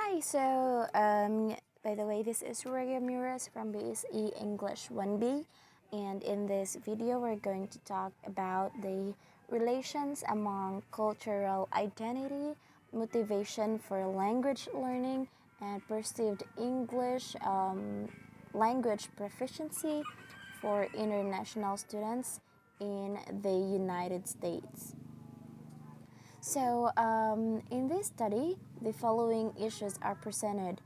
Hi, by the way, this is Rhea Mures from BSE English 1B, and in this video, we're going to talk about the relations among cultural identity, motivation for language learning, and perceived English language proficiency for international students in the United States. In this study, the following issues are presented.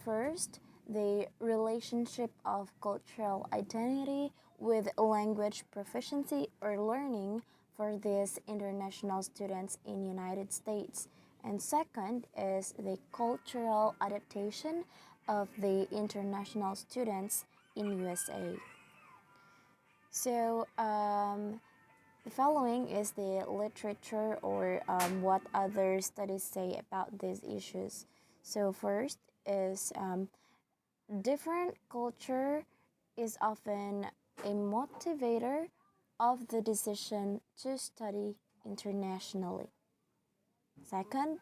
First, the relationship of cultural identity with language proficiency or learning for these international students in United States. And second is the cultural adaptation of the international students in USA. The following is the literature or what other studies say about these issues. So first is different culture is often a motivator of the decision to study internationally. Second,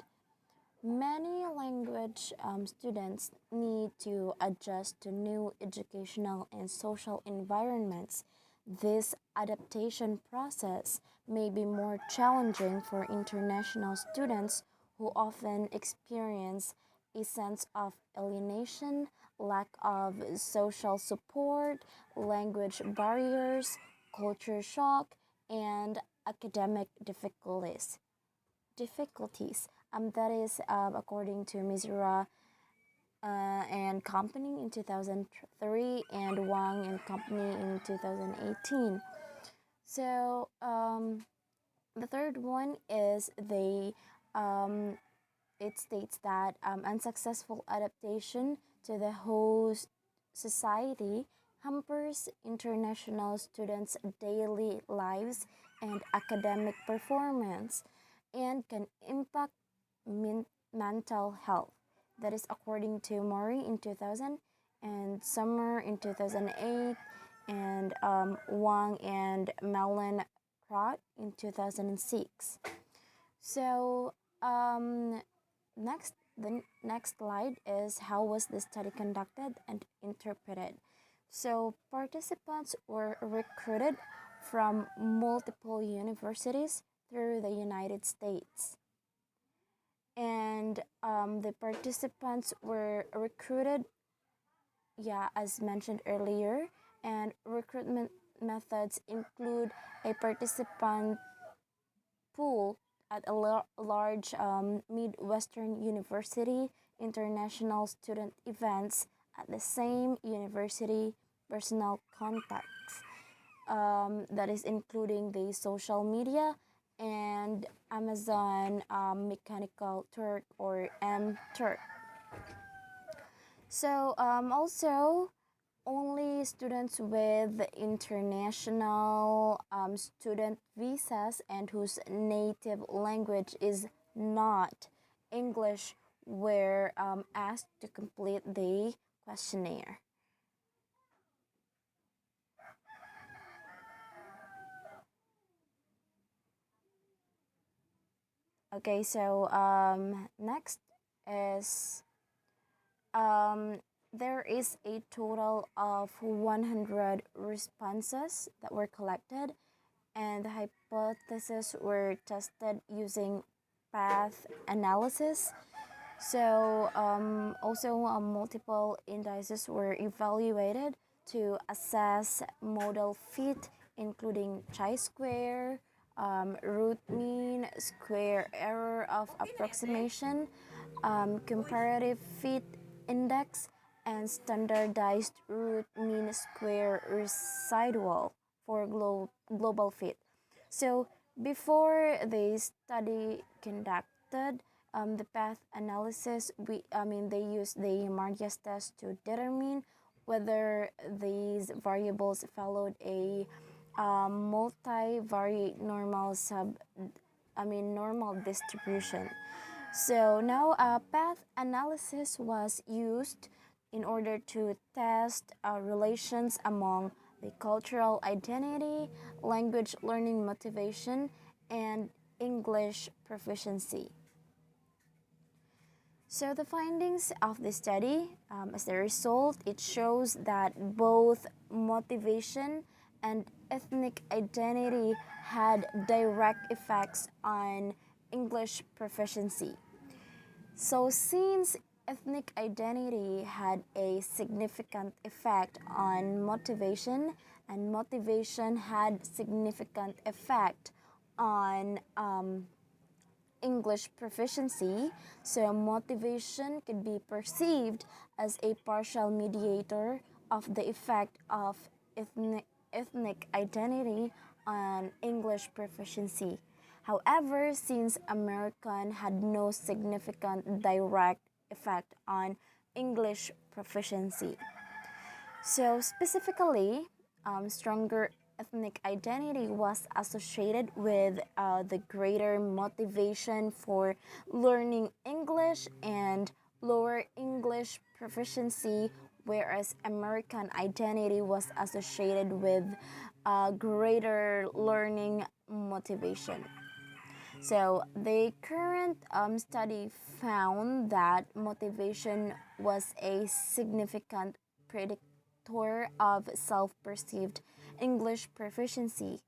many language students need to adjust to new educational and social environments. This adaptation process may be more challenging for international students who often experience a sense of alienation, lack of social support, language barriers, culture shock, and academic difficulties. That is according to Mizura and Company in 2003 and Wang and Company in 2018. The third one is it states that unsuccessful adaptation to the host society hampers international students' daily lives and academic performance and can impact mental health. That is according to Mori in 2000 and Summer in 2008 and Wang and Mellon Crott in 2006. The next slide is how was the study conducted and interpreted. So participants were recruited from multiple universities through the United States. And the participants were recruited, as mentioned earlier, and recruitment methods include a participant pool at a large Midwestern University, international student events at the same university, personal contacts, that is including the social media and Amazon Mechanical Turk or M-Turk. Also, only students with international student visas and whose native language is not English were asked to complete the questionnaire. Okay, next is there is a total of 100 responses that were collected, and the hypotheses were tested using path analysis. Multiple indices were evaluated to assess modal fit, including chi-square, root mean, square error of approximation, comparative fit index, and standardized root mean square residual for global fit. So before the study conducted, the path analysis, they used the Marquez test to determine whether these variables followed a multivariate normal distribution. So now path analysis was used in order to test relations among the cultural identity, language learning motivation, and English proficiency. So the findings of the study, as a result, it shows that both motivation and ethnic identity had direct effects on English proficiency. So since ethnic identity had a significant effect on motivation, and motivation had significant effect on English proficiency, so motivation could be perceived as a partial mediator of the effect of ethnic identity on English proficiency. However, since American had no significant direct effect on English proficiency, so specifically, stronger ethnic identity was associated with the greater motivation for learning English and lower English proficiency, whereas American identity was associated with greater learning motivation. So the current study found that motivation was a significant predictor of self-perceived English proficiency.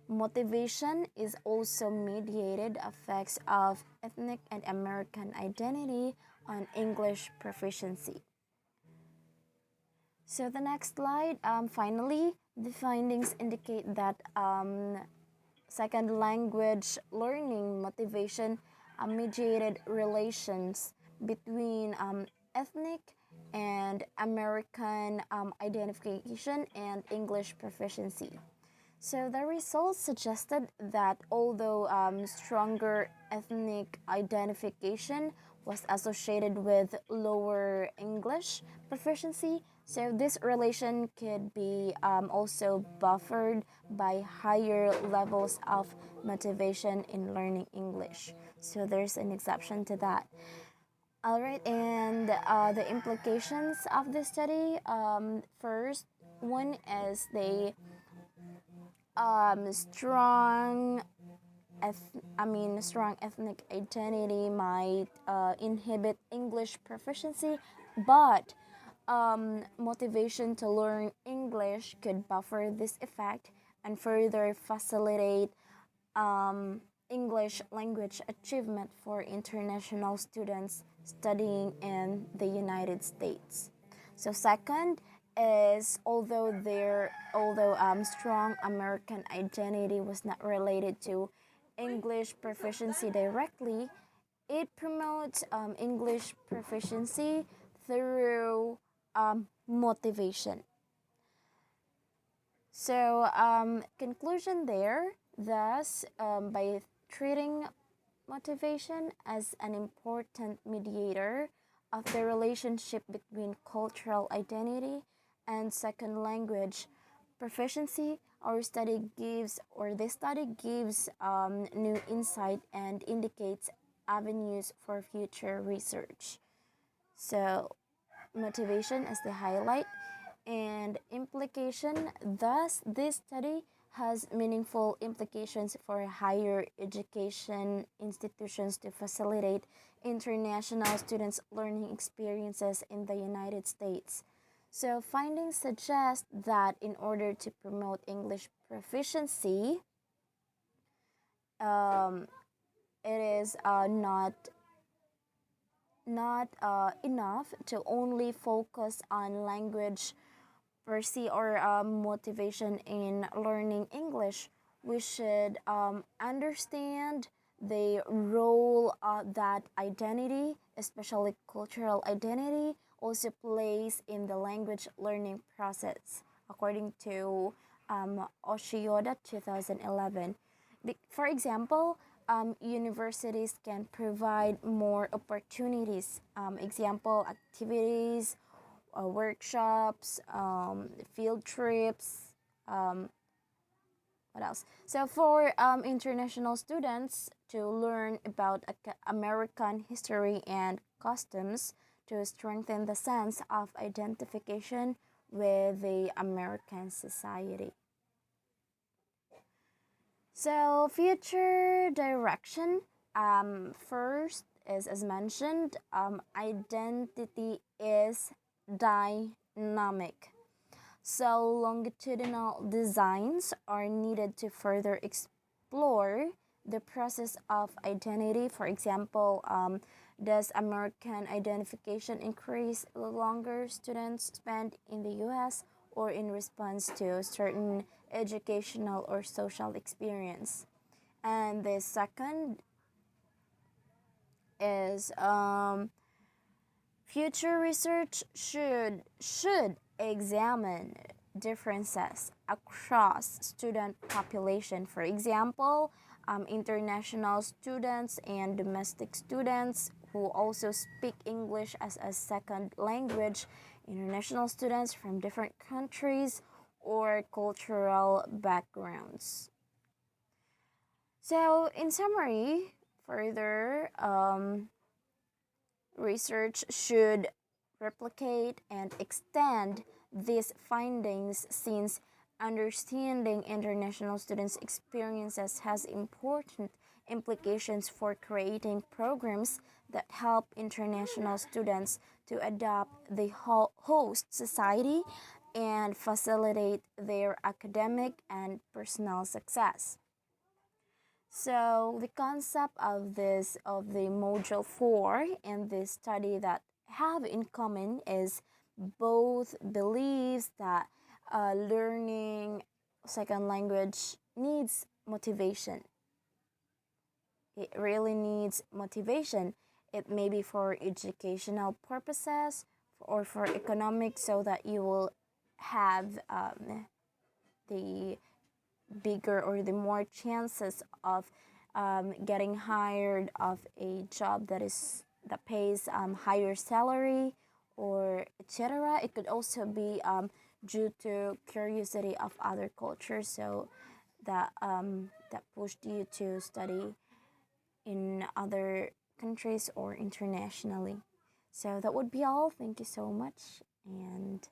Motivation is also mediated effects of ethnic and American identity on English proficiency. So the next slide, finally, the findings indicate that second language learning motivation mediated relations between ethnic and American identification and English proficiency. So the results suggested that although stronger ethnic identification was associated with lower English proficiency, so this relation could be also buffered by higher levels of motivation in learning English. So there's an exception to that. All right, and the implications of this study. First, one is the strong strong ethnic identity might inhibit English proficiency, but motivation to learn English could buffer this effect and further facilitate English language achievement for international students studying in the United States. So second is although strong American identity was not related to English proficiency directly, it promotes English proficiency through motivation. So conclusion there, thus by treating motivation as an important mediator of the relationship between cultural identity and second language proficiency, this study gives new insight and indicates avenues for future research. So motivation as the highlight and implication. Thus, this study has meaningful implications for higher education institutions to facilitate international students' learning experiences in the United States. So, findings suggest that in order to promote English proficiency, it is not enough to only focus on language per se or motivation in learning English. We should understand the role that identity, especially cultural identity, also plays in the language learning process, according to Oshioda 2011. For example, universities can provide more opportunities, example activities, workshops, field trips, what else? So for international students to learn about American history and customs to strengthen the sense of identification with the American society. So future direction. First is, as mentioned, identity is dynamic. So longitudinal designs are needed to further explore the process of identity. For example, does American identification increase the longer students spend in the US or in response to certain educational or social experience? And the second is future research should examine differences across student population. For example, international students and domestic students who also speak English as a second language, international students from different countries or cultural backgrounds. So, in summary, further research should replicate and extend these findings since understanding international students' experiences has important implications for creating programs that help international students to adopt the host society and facilitate their academic and personal success. So the concept of the module 4 and this study that have in common is both believes that learning second language needs motivation. It really needs motivation. It may be for educational purposes or for economic, so that you will have the bigger or the more chances of getting hired of a job that pays higher salary or etc. It could also be due to curiosity of other cultures, so that pushed you to study in other countries or internationally. So that would be all. Thank you so much, and